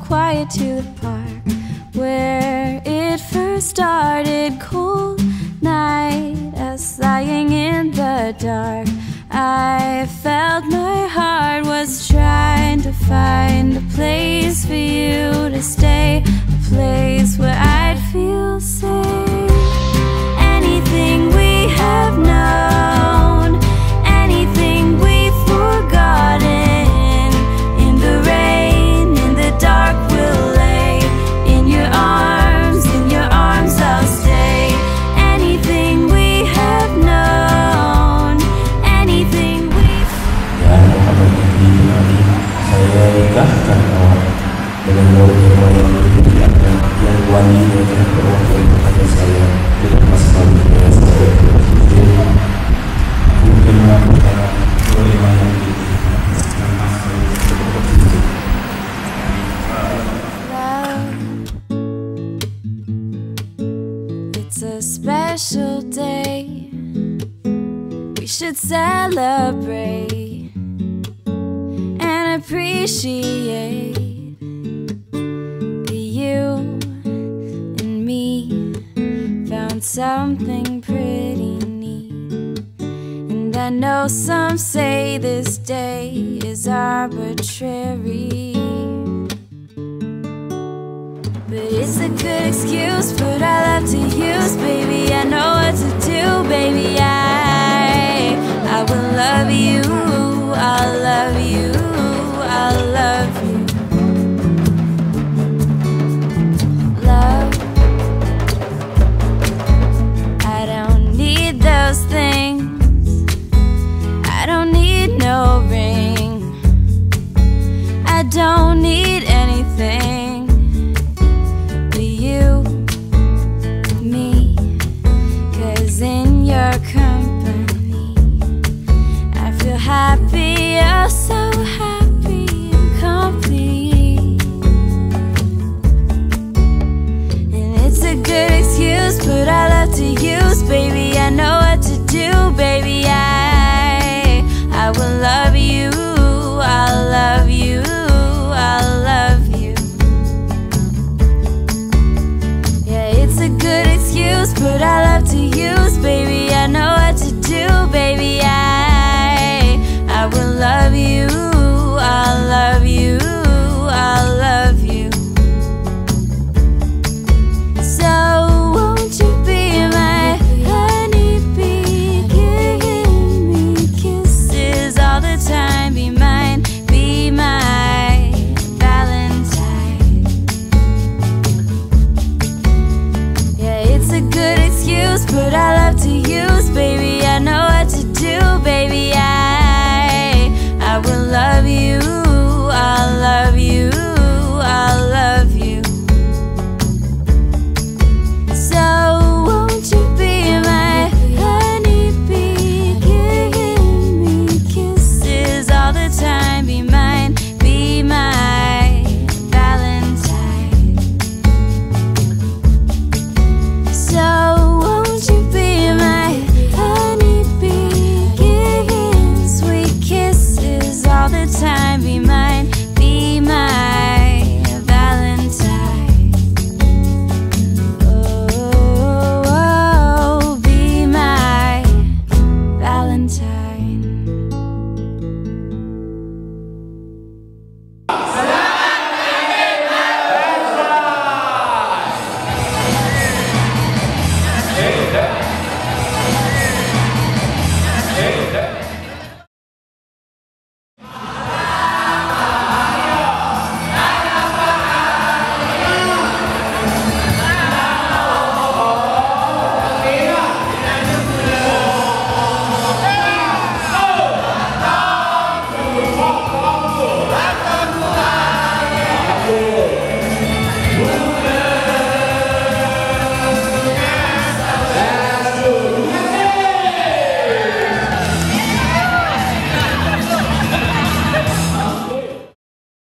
quiet to the park where it first started. Cold night, us lying in the dark. I felt my heart was trying to find a place for you to stay, a place where I'd feel safe. Anything we have known, anything we've forgotten, in the rain, in the dark we'll lay. In your arms I'll stay. Anything we have known, anything we've... Dan pada pagi hari saya nikahkan awak dengan Nurul yang wangi dan perwakilan kepada saya dalam masalah yang saya berpikir. Mungkin melakukan oleh yang It's a special day, we should celebrate and appreciate that you and me found something pretty neat. And I know some say this day is arbitrary, but it's a good excuse, put our love to use, baby. I know what to do, baby. I will love you, I'll love you, I'll love you. Love, I don't need those things, I don't need no ring, I don't need anything but you, me. 'Cause in your company I feel happy, oh so happy and complete. And it's a good excuse, put our love to use, baby. I know what to do, baby. I will love you, I'll love you, I'll love you. Yeah, it's a good excuse, put our love to use, baby. I know what to do, baby. I will love you, I'll love you, I'll love you. So won't you be my honeybee, giving me kisses all the time, be mine, be my Valentine. Yeah, it's a good excuse, put our love to use, baby. I know what to do, baby.